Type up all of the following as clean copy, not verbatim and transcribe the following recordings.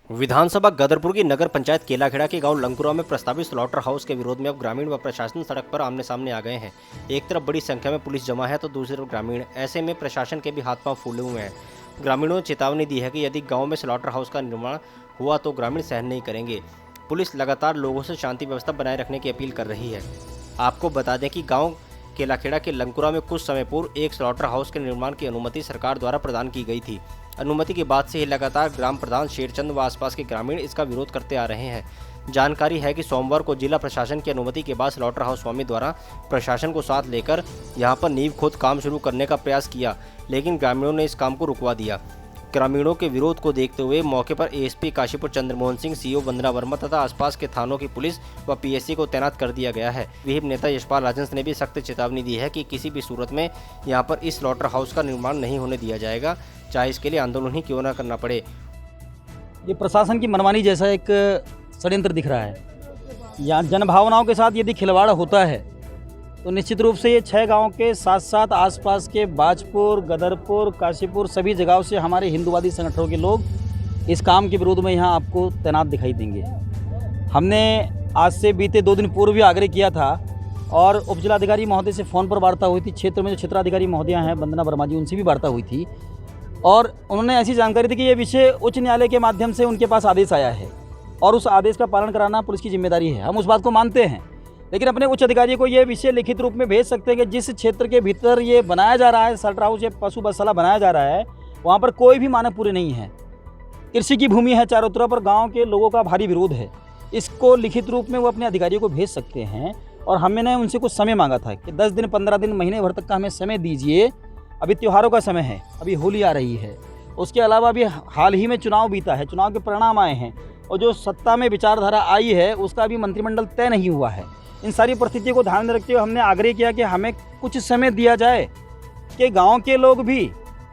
विधानसभा गदरपुर की नगर पंचायत केलाखेड़ा के गांव लंकुरा में प्रस्तावित स्लॉटर हाउस के विरोध में अब ग्रामीण व प्रशासन सड़क पर आमने सामने आ गए हैं। एक तरफ बड़ी संख्या में पुलिस जमा है तो दूसरी तरफ ग्रामीण। ऐसे में प्रशासन के भी हाथ पांव फूले हुए हैं। ग्रामीणों ने चेतावनी दी है कि यदि गाँव में स्लॉटर हाउस का निर्माण हुआ तो ग्रामीण सहन नहीं करेंगे। पुलिस लगातार लोगों से शांति व्यवस्था बनाए रखने की अपील कर रही है। आपको बता दें कि गाँव केलाखेड़ा के लंकुरा में कुछ समय पूर्व एक स्लॉटर हाउस के निर्माण की अनुमति सरकार द्वारा प्रदान की गई थी। अनुमति के बाद से ही लगातार ग्राम प्रधान शेरचंद व आसपास के ग्रामीण इसका विरोध करते आ रहे हैं। जानकारी है कि सोमवार को जिला प्रशासन की अनुमति के बाद स्लॉटर हाउस स्वामी द्वारा प्रशासन को साथ लेकर यहां पर नींव खोद काम शुरू करने का प्रयास किया, लेकिन ग्रामीणों ने इस काम को रुकवा दिया। ग्रामीणों के विरोध को देखते हुए मौके पर एएसपी काशीपुर चंद्रमोहन सिंह, सीओ वंदना वर्मा तथा आसपास के थानों की पुलिस व पीएससी को तैनात कर दिया गया है। विहिप नेता यशपाल राजंस ने भी सख्त चेतावनी दी है कि किसी भी सूरत में यहां पर इस स्लॉटर हाउस का निर्माण नहीं होने दिया जाएगा, चाहे इसके लिए आंदोलन ही क्यों न करना पड़े। ये प्रशासन की मनमानी जैसा एक षड्यंत्र दिख रहा है। यहाँ जनभावनाओं के साथ यदि खिलवाड़ होता है तो निश्चित रूप से ये 6 गांवों के साथ साथ आसपास के बाजपुर, गदरपुर, काशीपुर सभी जगहों से हमारे हिंदूवादी संगठनों के लोग इस काम के विरोध में यहाँ आपको तैनात दिखाई देंगे। हमने आज से बीते 2 दिन पूर्व भी आग्रह किया था और उपजिलाधिकारी महोदय से फ़ोन पर वार्ता हुई थी। क्षेत्र में जो क्षेत्राधिकारी महोदया हैं वंदना वर्मा जी, उनसे भी वार्ता हुई थी और उन्होंने ऐसी जानकारी दी कि ये विषय उच्च न्यायालय के माध्यम से उनके पास आदेश आया है और उस आदेश का पालन कराना पुलिस की जिम्मेदारी है। हम उस बात को मानते हैं, लेकिन अपने उच्च अधिकारियों को ये विषय लिखित रूप में भेज सकते हैं कि जिस क्षेत्र के भीतर ये बनाया जा रहा है, स्लॉटर हाउस या पशु बधशाला बनाया जा रहा है, वहाँ पर कोई भी मानक पूरे नहीं है। कृषि की भूमि है चारों तरफ और गाँव के लोगों का भारी विरोध है। इसको लिखित रूप में वो अपने अधिकारियों को भेज सकते हैं और हमने उनसे कुछ समय मांगा था कि 10 दिन, 15 दिन, महीने भर तक का हमें समय दीजिए। अभी त्योहारों का समय है, अभी होली आ रही है, उसके अलावा अभी हाल ही में चुनाव बीता है, चुनाव के परिणाम आए हैं और जो सत्ता में विचारधारा आई है उसका अभी मंत्रिमंडल तय नहीं हुआ है। इन सारी परिस्थितियों को ध्यान में रखते हुए हमने आग्रह किया कि हमें कुछ समय दिया जाए कि गांव के लोग भी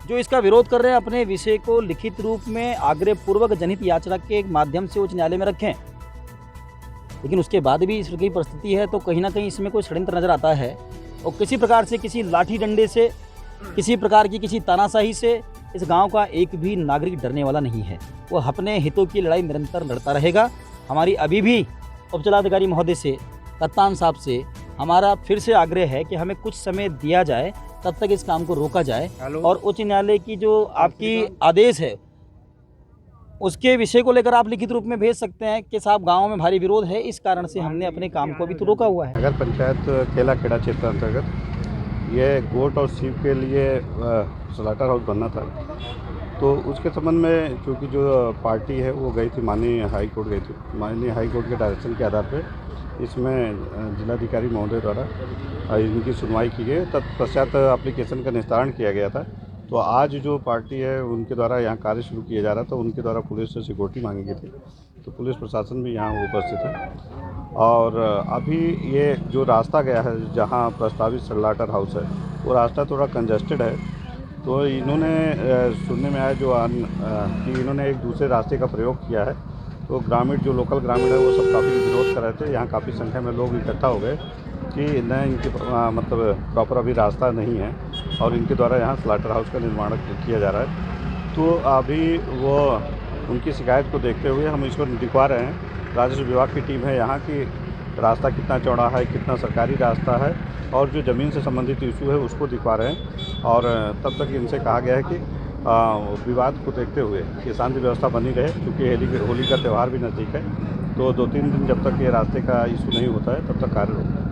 जो इसका विरोध कर रहे हैं अपने विषय को लिखित रूप में आग्रहपूर्वक जनहित याचना के माध्यम से उच्च न्यायालय में रखें। लेकिन उसके बाद भी इस की परिस्थिति है तो कहीं ना कहीं इसमें कोई षड्यंत्र नजर आता है और किसी प्रकार से, किसी लाठी डंडे से, किसी प्रकार की किसी तानाशाही से इस गांव का एक भी नागरिक डरने वाला नहीं है। वो अपने हितों की लड़ाई निरंतर लड़ता रहेगा। हमारी अभी भी उपजिलाधिकारी महोदय से, कप्तान साहब से हमारा फिर से आग्रह है कि हमें कुछ समय दिया जाए, तब तक इस काम को रोका जाए और उच्च न्यायालय की जो आपकी आदेश है उसके विषय को लेकर आप लिखित रूप में भेज सकते हैं कि साहब गाँव में भारी विरोध है, इस कारण से हमने अपने काम को अभी तो रोका हुआ है। नगर पंचायत केलाखेड़ा क्षेत्र अंतर्गत ये गोट और सीप के लिए स्लॉटर हाउस बनना था, तो उसके संबंध में चूँकि जो पार्टी है वो गई थी माननीय हाई कोर्ट गई थी। माननीय हाई कोर्ट के डायरेक्शन के आधार पर इसमें जिलाधिकारी महोदय द्वारा इनकी सुनवाई की गई, तत्पश्चात एप्लीकेशन का निस्तारण किया गया था। तो आज जो पार्टी है उनके द्वारा यहाँ कार्य शुरू किया जा रहा था, उनके द्वारा पुलिस से सिक्योरिटी मांगी गई थी, तो पुलिस प्रशासन भी यहाँ उपस्थित है। और अभी ये जो रास्ता गया है जहाँ प्रस्तावित स्लॉटर हाउस है वो रास्ता थोड़ा कंजस्टेड है, तो इन्होंने सुनने में आया कि इन्होंने एक दूसरे रास्ते का प्रयोग किया है। तो ग्रामीण, जो लोकल ग्रामीण है वो सब काफ़ी विरोध कर रहे थे। यहाँ काफ़ी संख्या में लोग इकट्ठा हो गए कि न इनके मतलब प्रॉपर अभी रास्ता नहीं है और इनके द्वारा यहाँ स्लॉटर हाउस का निर्माण किया जा रहा है। तो अभी वो उनकी शिकायत को देखते हुए हम इसको दिखवा रहे हैं। राजस्व विभाग की टीम है यहाँ की, रास्ता कितना चौड़ा है, कितना सरकारी रास्ता है और जो ज़मीन से संबंधित इशू है उसको दिखवा रहे हैं। और तब तक इनसे कहा गया है कि विवाद को देखते हुए कि शांति व्यवस्था बनी रहे, क्योंकि होली का त्यौहार भी नज़दीक है। तो 2-3 दिन जब तक ये रास्ते का इशू नहीं होता है तब तक कार्य